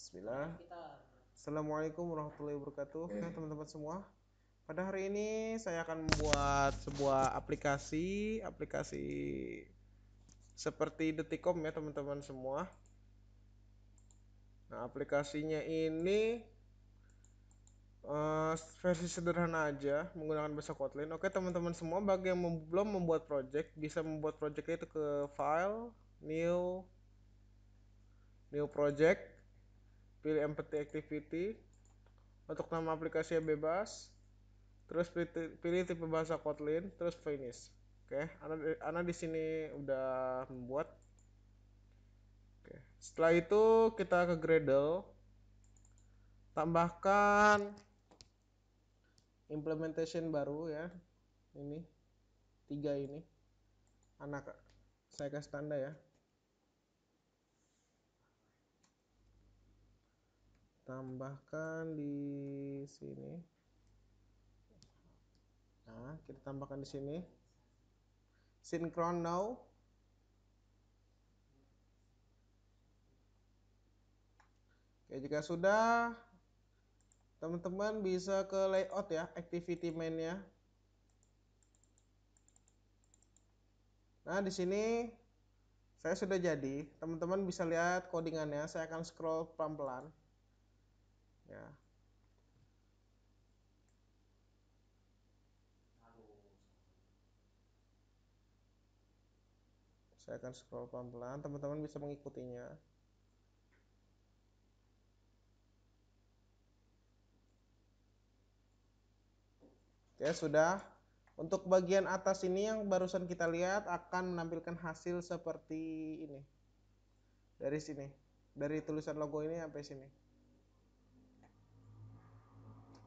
Bismillah. Assalamualaikum warahmatullahi wabarakatuh. Oke, teman-teman semua. Pada hari ini saya akan membuat sebuah aplikasi seperti Deticom ya, teman-teman semua. Nah, aplikasinya ini versi sederhana aja menggunakan bahasa Kotlin. Oke, teman-teman semua, bagi yang belum membuat project, bisa membuat project itu ke file, new project, pilih empty activity. Untuk nama aplikasinya bebas, terus pilih tipe bahasa Kotlin, terus finish. Oke, Ana di sini udah membuat. Oke, setelah itu kita ke Gradle, tambahkan implementation baru ya, ini 3 ini. Saya kasih tanda ya. Tambahkan di sini. Nah, kita tambahkan di sini. Synchron now. Oke, jika sudah, teman-teman bisa ke layout ya, activity main-nya. Nah, di sini saya sudah jadi. Teman-teman bisa lihat codingannya. Saya akan scroll pelan-pelan. Ya. Saya akan scroll pelan-pelan. Teman-teman bisa mengikutinya. Oke, sudah. Untuk bagian atas ini yang barusan kita lihat akan menampilkan hasil seperti ini. Dari sini. Dari tulisan logo ini sampai sini.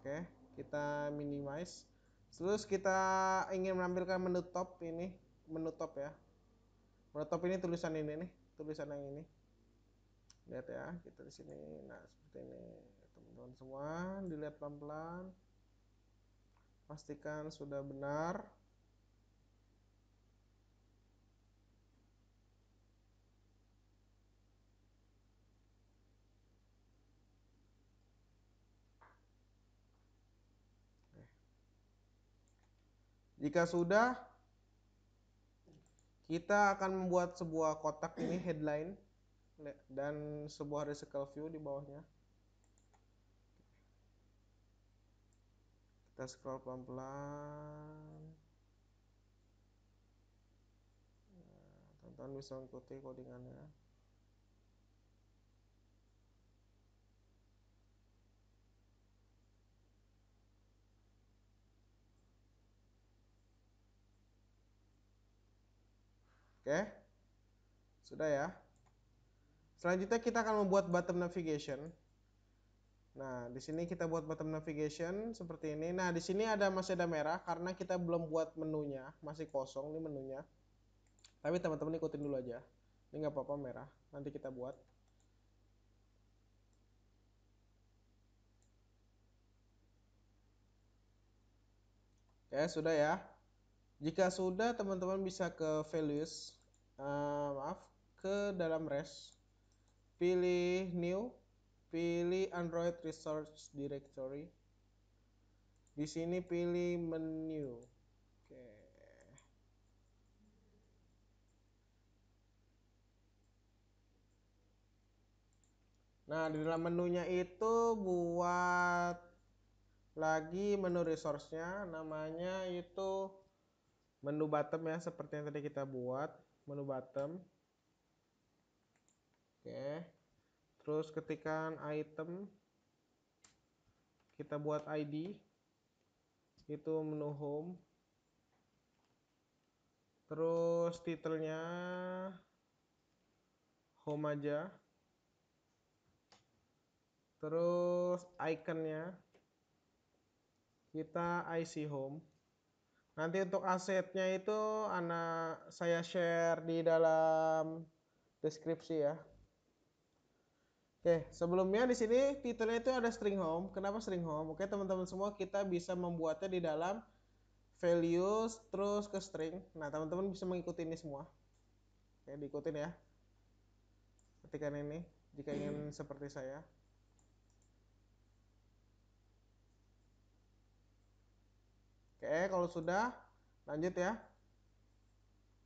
Oke, kita minimize. Terus kita ingin menampilkan menu top ini. Menu top ya. Menu top ini tulisan ini nih. Tulisan yang ini. Lihat ya, kita di sini. Nah, seperti ini. Teman-teman semua, dilihat pelan-pelan. Pastikan sudah benar. Jika sudah, kita akan membuat sebuah kotak ini headline dan sebuah recycle view di bawahnya. Kita scroll pelan-pelan. Nah, teman-teman bisa mengikuti codingannya. Oke, sudah ya. Selanjutnya kita akan membuat bottom navigation. Nah, di sini kita buat bottom navigation seperti ini. Nah, di sini masih ada merah karena kita belum buat menunya, masih kosong nih menunya. Tapi teman-teman ikutin dulu aja. Ini nggak apa-apa merah. Nanti kita buat. Oke, sudah ya. Jika sudah, teman-teman bisa ke values, ke dalam res, pilih new, pilih Android Resource Directory. Di sini pilih menu. Oke. Nah, di dalam menunya itu buat lagi menu resource-nya, namanya itu menu bottom ya, seperti yang tadi kita buat, menu bottom. Oke. Terus ketikkan item, kita buat ID, itu menu home. Terus titelnya home aja. Terus iconnya kita IC home. Nanti untuk asetnya itu saya share di dalam deskripsi ya. Oke, sebelumnya di sini titelnya itu ada string home. Kenapa string home? Oke, teman-teman semua, kita bisa membuatnya di dalam values terus ke string. Nah, teman-teman bisa mengikuti ini semua. Oke, diikutin ya. Ketikkan ini jika ingin seperti saya. PE. Kalau sudah, lanjut ya.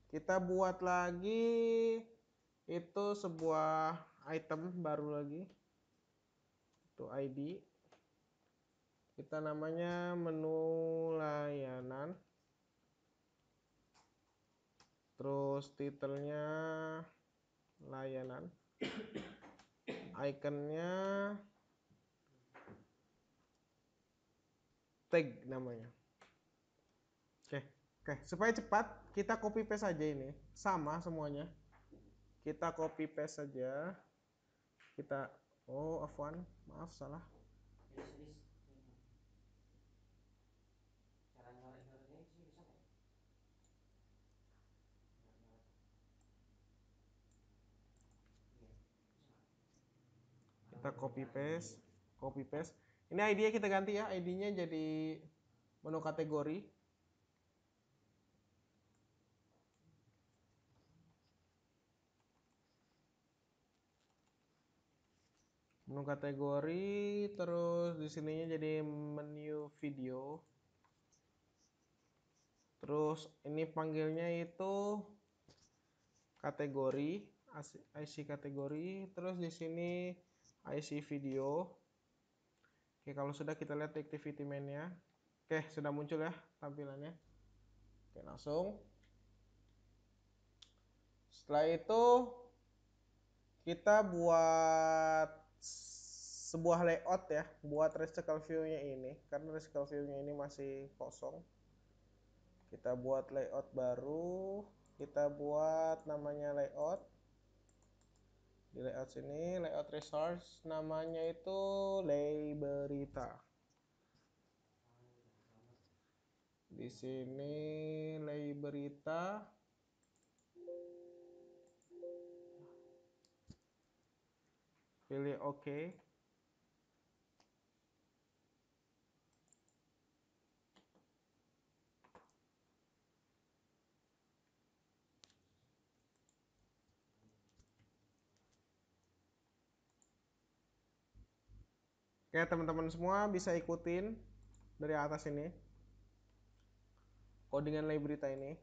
Kita buat lagi itu sebuah item baru lagi. Itu ID. Kita namanya menu layanan. Terus titelnya layanan. Ikonnya tag namanya. Oke, supaya cepat kita copy paste saja ini. Sama semuanya. Kita copy paste saja. Kita Afwan, maaf salah. Kita copy paste. Ini ID-nya kita ganti ya. ID-nya jadi menu kategori. Menu kategori, terus di sininya jadi menu video. Terus ini panggilnya itu kategori, IC kategori, terus di sini IC video. Oke, kalau sudah kita lihat activity main-nya. Oke, sudah muncul ya tampilannya. Oke, langsung. Setelah itu kita buat sebuah layout ya, buat recycle view-nya ini, karena recycle view-nya ini masih kosong. Kita buat layout baru, kita buat namanya layout. Di layout sini, layout resource, namanya itu Layberita. Di sini Layberita. Pilih OK. Oke, teman-teman semua bisa ikutin dari atas ini codingan Layberita ini.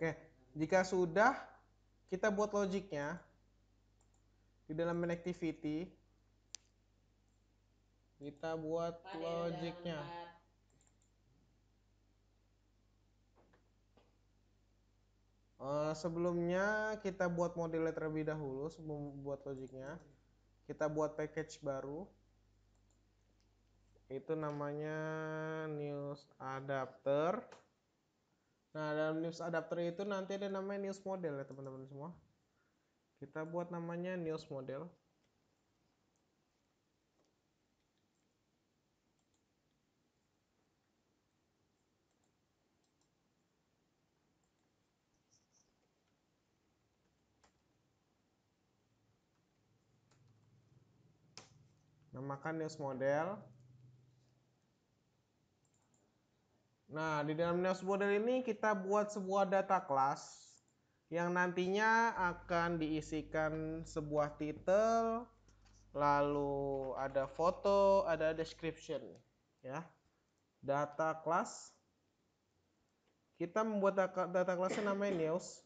Oke, jika sudah, kita buat logiknya di dalam main activity. Kita buat logiknya. Sebelumnya kita buat modelnya terlebih dahulu sebelum buat logiknya. Kita buat package baru. Itu namanya news adapter. Nah, dalam news adapter itu nanti ada namanya news model ya teman-teman semua. Kita buat namanya news model. Namakan news model. Nah, di dalam news model ini kita buat sebuah data class yang nantinya akan diisikan sebuah title, lalu ada foto, ada description, ya. Data class. Kita membuat data classnya namanya news.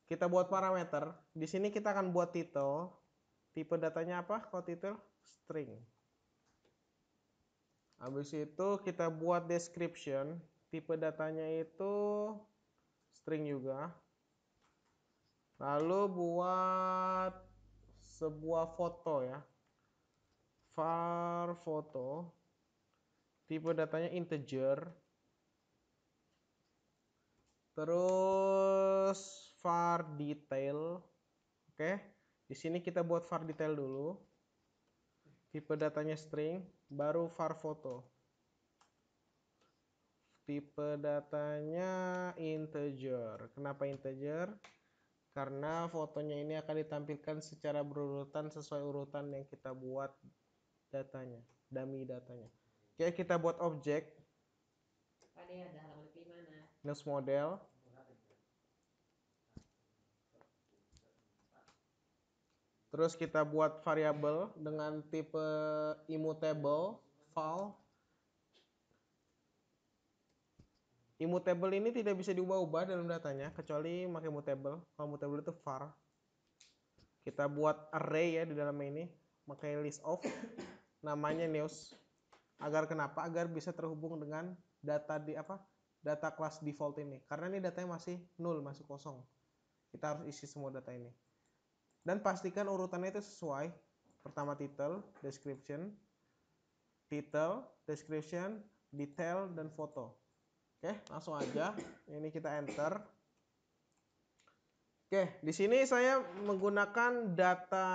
Kita buat parameter. Di sini kita akan buat title. Tipe datanya apa? Kalau title string. Habis itu kita buat description. Tipe datanya itu string juga. Lalu buat sebuah foto ya. Var foto. Tipe datanya integer. Terus var detail. Oke. Di sini kita buat var detail dulu. tipe datanya string, baru var foto. Tipe datanya integer. Kenapa integer? Karena fotonya ini akan ditampilkan secara berurutan sesuai urutan yang kita buat datanya, dummy datanya. Oke, kita buat objek. Ada halaman ke mana? News model. Terus kita buat variabel dengan tipe immutable val. Immutable ini tidak bisa diubah-ubah dalam datanya kecuali pakai mutable. Kalau mutable itu var. Kita buat array ya di dalam ini, pakai list of, namanya news. Agar kenapa? Agar bisa terhubung dengan data di apa? Data kelas default ini. Karena ini datanya masih null, masih kosong. Kita harus isi semua data ini. Dan pastikan urutannya itu sesuai. Pertama title, description, detail, dan foto. Oke, langsung aja. Ini kita enter. Oke, di sini saya menggunakan data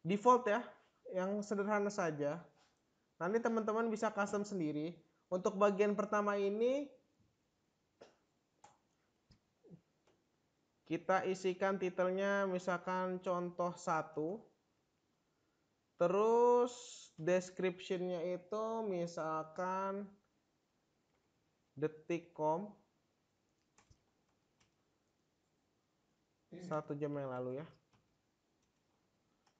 default ya, yang sederhana saja. Nanti teman-teman bisa custom sendiri. Untuk bagian pertama ini kita isikan titelnya misalkan contoh 1. Terus description-nya itu misalkan detikcom 1 jam yang lalu ya.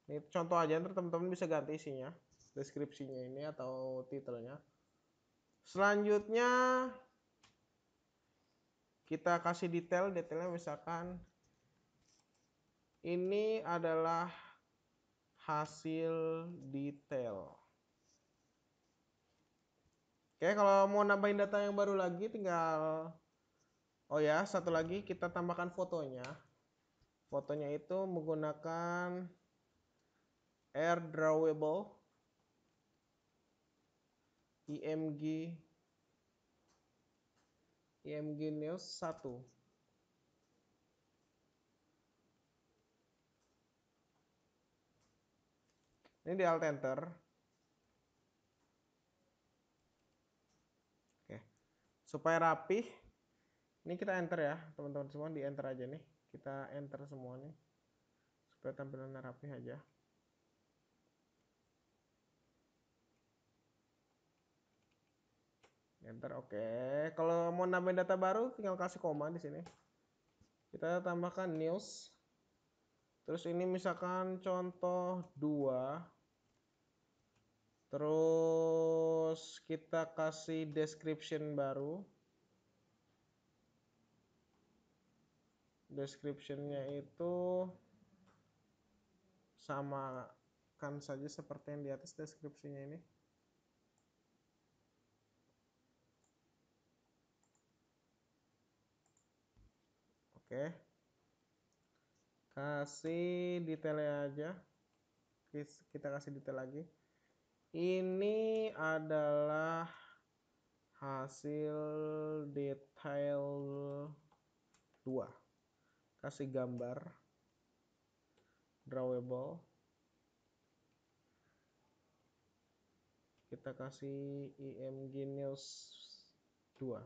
Ini contoh aja, ntar teman-teman bisa ganti isinya, deskripsinya ini atau titelnya. Selanjutnya kita kasih detailnya misalkan ini adalah hasil detail. Oke, kalau mau nambahin data yang baru lagi tinggal, oh ya, satu lagi kita tambahkan fotonya. Fotonya itu menggunakan AirDrawable img news 1. Ini di alt enter. Oke. Supaya rapih, ini kita enter ya, teman-teman semua, di enter aja nih. Kita enter semua nih. Supaya tampilannya rapih aja. Enter, oke. Kalau mau nambahin data baru tinggal kasih koma di sini. Kita tambahkan news. Terus ini misalkan contoh 2. Terus kita kasih description baru. Description-nya itu samakan saja seperti yang di atas deskripsinya ini. Oke. Kasih detailnya aja. Kita kasih detail lagi. Ini adalah hasil detail 2. Kasih gambar drawable. Kita kasih img news 2.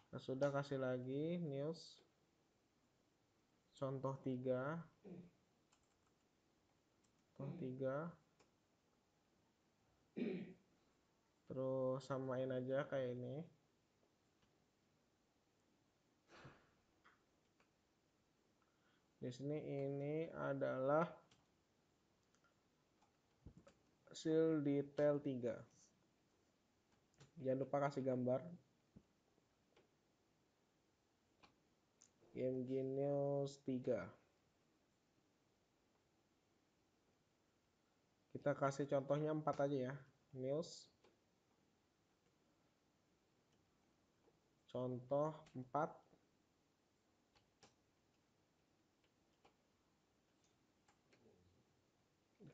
Nah, sudah kasih lagi news contoh 3. Terus samain aja kayak ini. Di sini ini adalah hasil detail 3. Jangan lupa kasih gambar img news 3. Kita kasih contohnya 4 aja ya. News contoh 4.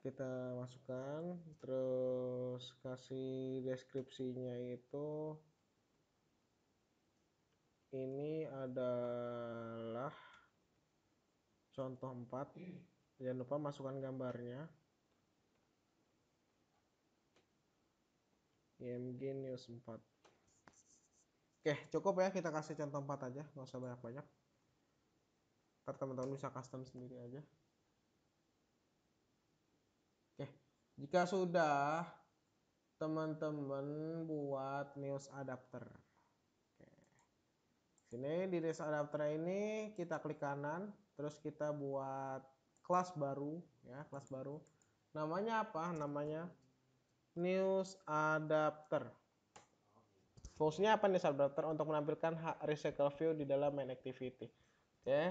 Kita masukkan, terus kasih deskripsinya itu ini adalah contoh 4. Jangan lupa masukkan gambarnya. IMG News 4. Oke, cukup ya, kita kasih contoh 4 aja, nggak usah banyak-banyak. Ntar teman-teman bisa custom sendiri aja. Oke, jika sudah, teman-teman buat news adapter. Oke. Sini di news adapter ini kita klik kanan, terus kita buat kelas baru ya, kelas baru. Namanya apa? Namanya news adapter. Fungsinya apa news adapter? Untuk menampilkan recycle view di dalam main activity. Oke.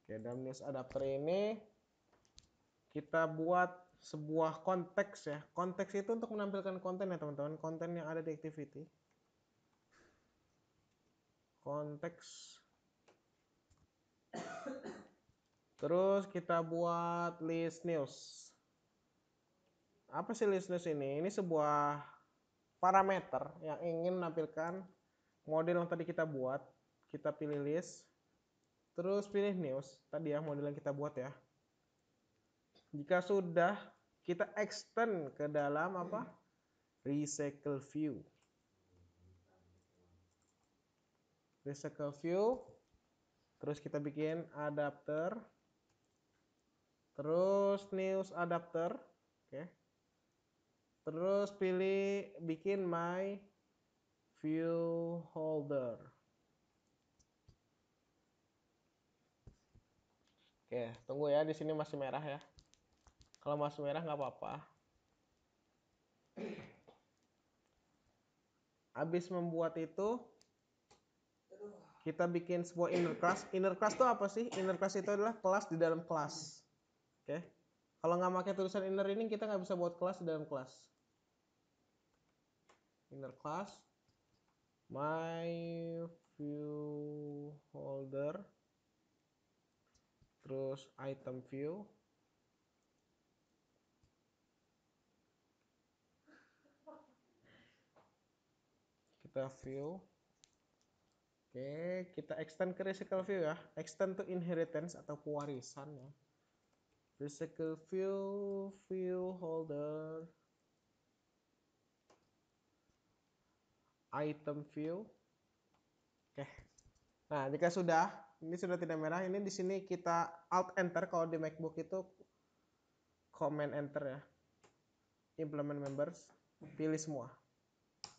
Oke, dalam news adapter ini kita buat sebuah konteks ya. Konteks itu untuk menampilkan konten ya teman-teman. Konten yang ada di activity. Konteks. Terus kita buat list news. Apa sih list news ini? Ini sebuah parameter yang ingin menampilkan model yang tadi kita buat. Kita pilih list. Terus pilih news. Tadi ya model yang kita buat ya. Jika sudah, kita extend ke dalam apa? Recycle view. Recycle view. Terus kita bikin adapter. Terus news adapter. Oke. Terus pilih bikin my view holder. Oke, tunggu ya, di sini masih merah ya. Kalau masih merah nggak apa-apa. Habis membuat itu, kita bikin sebuah inner class. Inner class itu apa sih? Inner class itu adalah kelas di dalam kelas. Oke. Kalau nggak pakai tulisan inner ini, kita nggak bisa buat kelas di dalam kelas. Inner class, my view holder, terus item view. Kita view. Oke, kita extend ke recycle view ya. Extend to inheritance atau pewarisan ya. Recycle view, view holder, item view. Oke. Nah, jika sudah, ini sudah tidak merah, ini di sini kita alt enter. Kalau di MacBook itu command enter ya. Implement members, pilih semua.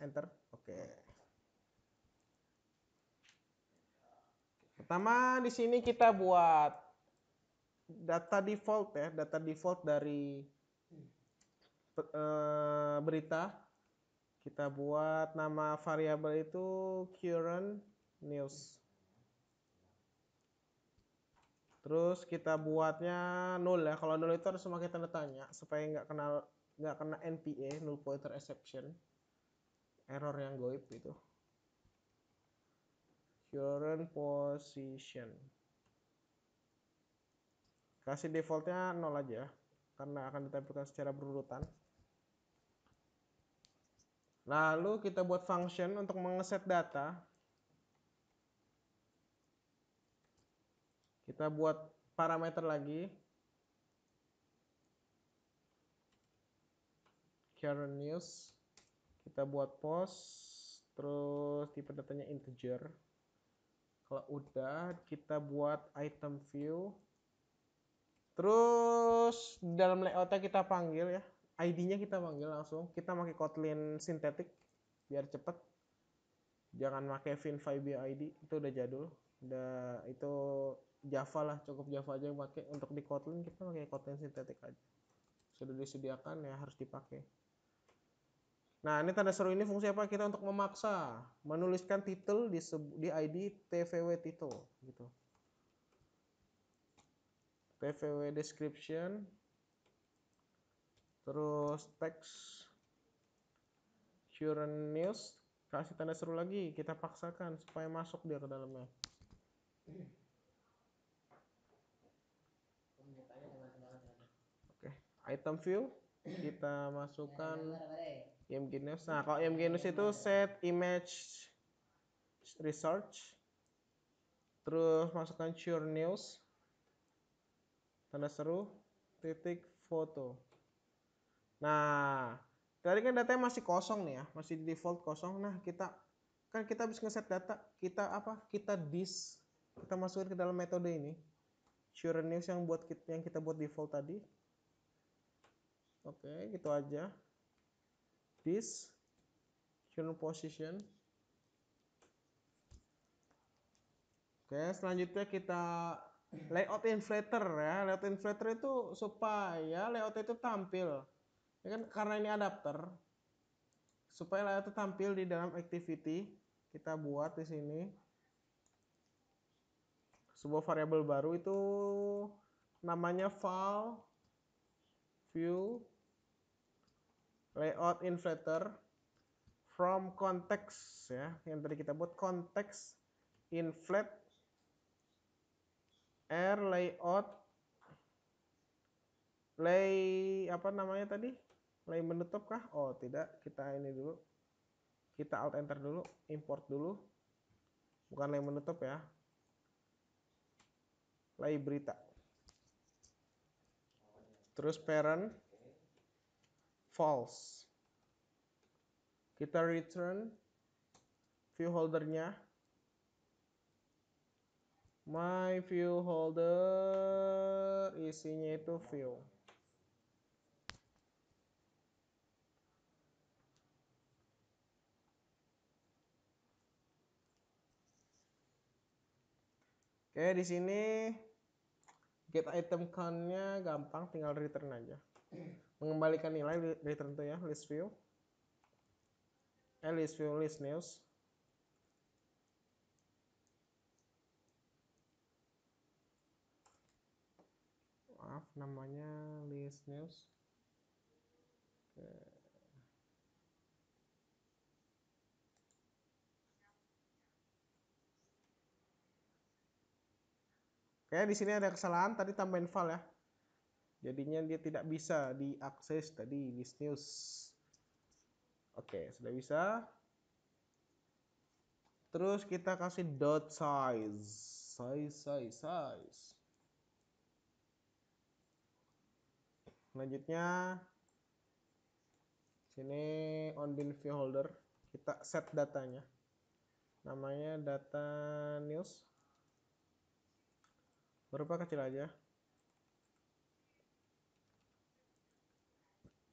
Enter. Oke. Pertama di sini kita buat data default ya, data default dari berita. Kita buat nama variabel itu current news. Terus kita buatnya null ya. Kalau null itu harus memakai tanda tanya supaya nggak kena NPA, null pointer exception, error yang goib itu. Current position. Kasih defaultnya 0 aja karena akan ditampilkan secara berurutan. Lalu kita buat function untuk mengeset data. Kita buat parameter lagi. Current news. Kita buat post. Terus tipe datanya integer. Kalau udah, kita buat item view. Terus dalam layoutnya kita panggil ya. ID-nya kita panggil langsung. Kita pakai Kotlin synthetic biar cepet. Jangan pakai Vin5BID, itu udah jadul. Udah itu Java lah, cukup Java aja yang pakai. Untuk di Kotlin kita pakai Kotlin synthetic aja. Sudah disediakan ya harus dipakai. Nah, ini tanda seru ini fungsi apa? Kita untuk memaksa menuliskan title di ID tvw title gitu. tvw description, terus text current news, kasih tanda seru lagi, kita paksakan supaya masuk dia ke dalamnya. Oke, item view kita masukkan IMG News. Nah, kalau IMG News itu set image research, terus masukkan sure news, tanda seru, titik foto. Nah, tadi kan datanya masih kosong nih ya, masih di default kosong. Nah, kita bisa ngeset data, kita masukin ke dalam metode ini. Sure news yang kita buat default tadi. Oke, gitu aja. This sure position. Oke, selanjutnya kita layout inflator ya. Layout inflator itu supaya layout itu tampil. Ya kan, karena ini adapter. Supaya layout itu tampil di dalam activity, kita buat di sini sebuah variabel baru, itu namanya file view layout inflator from context ya, yang tadi kita buat context inflate r layout apa namanya tadi, lay menutup kah? Oh tidak, kita ini dulu, kita alt enter dulu, import dulu, bukan lay menutup ya, lay berita. Terus parent false, kita return view holdernya, my view holder isinya itu view. Oke, di sini get item count-nya gampang, tinggal return aja. Mengembalikan nilai return tuh ya, list view. List news. Maaf, namanya list news. Oke, di sini ada kesalahan, tadi tambahin file ya. Jadinya dia tidak bisa diakses tadi list news. Oke, sudah bisa. Terus kita kasih dot size. Selanjutnya sini on bin view holder, kita set datanya. Namanya data news. Berupa kecil aja.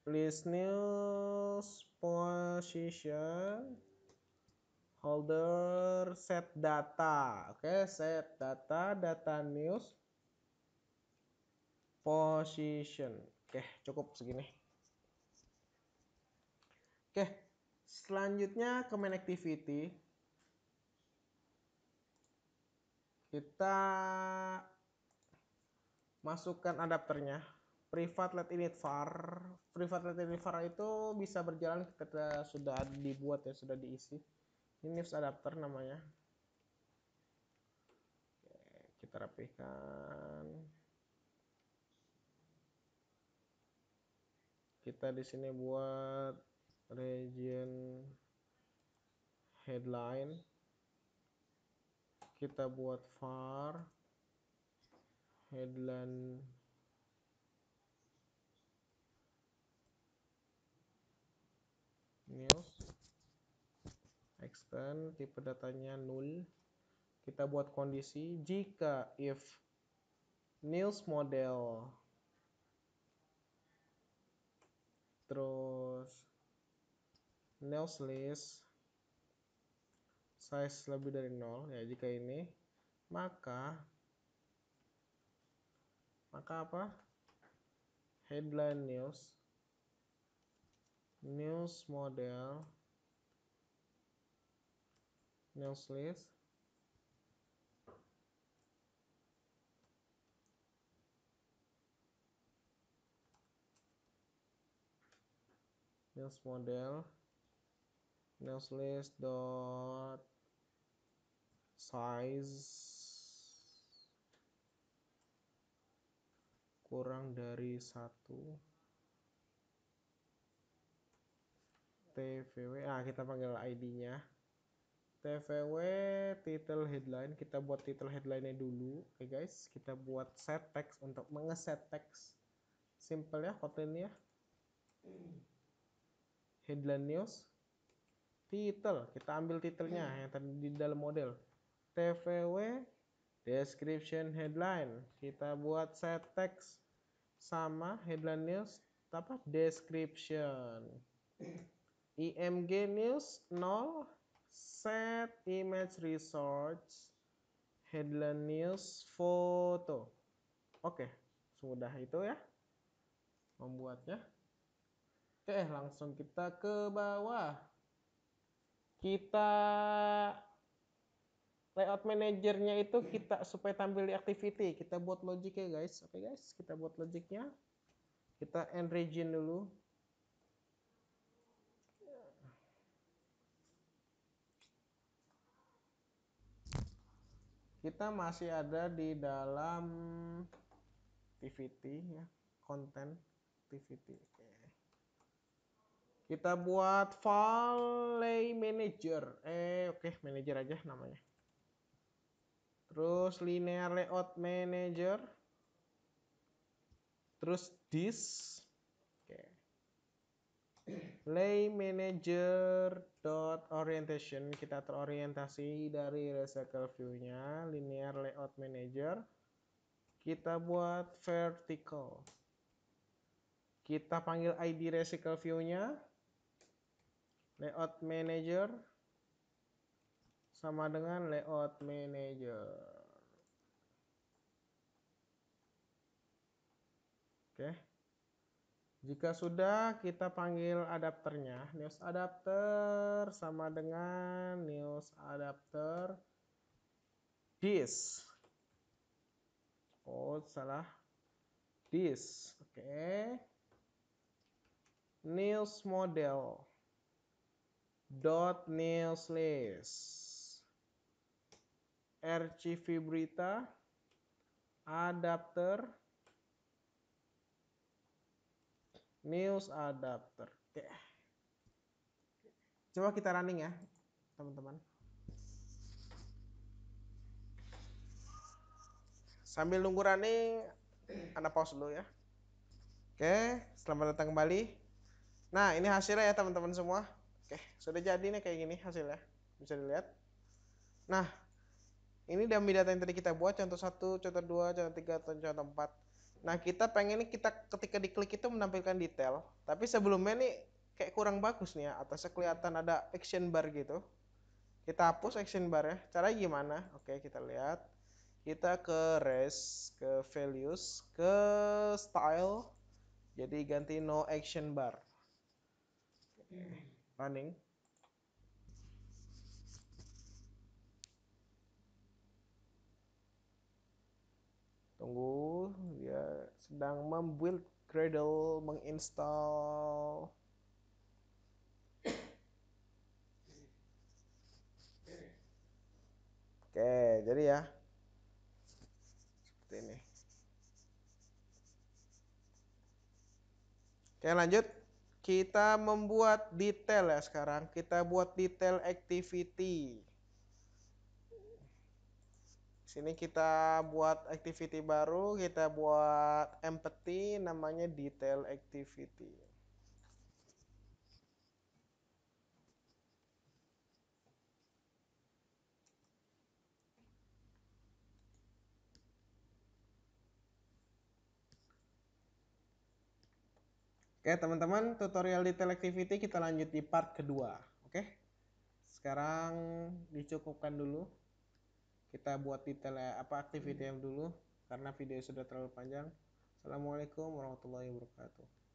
List news position holder set data. Oke, set data news position. Oke, cukup segini. Oke, selanjutnya ke main activity. Kita masukkan adapternya. Private let init var. Private let init var itu bisa berjalan ketika sudah dibuat ya, sudah diisi. Ini news adapter namanya. Oke, kita rapihkan. Kita di sini buat region headline. Kita buat var headline news, extend, tipe datanya null. Kita buat kondisi jika if news model terus news list size lebih dari 0 ya, jika ini maka apa, headline news model news list news model news list dot size kurang dari 1. tvw. Nah, kita panggil ID-nya. tvw title headline, kita buat title headline-nya dulu. Oke guys, kita buat set text untuk mengeset teks. Simple ya, Kotlin ya. Headline news. Title, kita ambil titelnya yang tadi di dalam model. tvw description headline, kita buat set text sama headline news apa description. img news 0, set image resource, headline news foto. Oke, sudah itu ya membuatnya. Oke, langsung kita ke bawah. Kita layout manajernya itu kita supaya tampil di activity, kita buat logiknya guys. Oke guys, kita buat logiknya. Kita end region dulu. Kita masih ada di dalam activity ya, content activity. Kita buat file manager. Oke, manager aja namanya. Terus linear layout manager. Terus this. Oke. Lay manager dot orientation, kita terorientasi dari recycle view-nya. Linear layout manager kita buat vertical, kita panggil ID recycle view-nya. Layout manager sama dengan layout manager. Oke. Jika sudah, kita panggil adapternya. News adapter sama dengan news adapter this. Oh, salah. This. Oke. News model dot news list. RCV berita adapter news adapter. Oke. Coba kita running ya, teman-teman. Sambil nunggu running, Anda pause dulu ya. Oke, selamat datang kembali. Nah, ini hasilnya ya teman-teman semua. Oke, sudah jadi nih kayak gini hasilnya. Bisa dilihat. Nah, ini dummy data yang tadi kita buat, contoh 1, contoh 2, contoh 3, contoh 4. Nah, kita pengen nih kita ketika diklik itu menampilkan detail. Tapi sebelumnya nih kayak kurang bagus nih ya. Atasnya kelihatan ada action bar gitu. Kita hapus action bar ya. Caranya gimana? Oke, kita lihat. Kita ke res, ke values, ke style. Jadi ganti no action bar. Running. Tunggu, dia sedang membuild Gradle, menginstal. Oke, jadi ya seperti ini. Oke, lanjut. Kita membuat detail ya sekarang. Kita buat detail activity. Sini kita buat activity baru, kita buat empathy, namanya detail activity. Oke teman-teman, tutorial detail activity kita lanjut di part kedua. Oke, sekarang dicukupkan dulu. Kita buat detail activity yang dulu karena video sudah terlalu panjang. Assalamualaikum warahmatullahi wabarakatuh.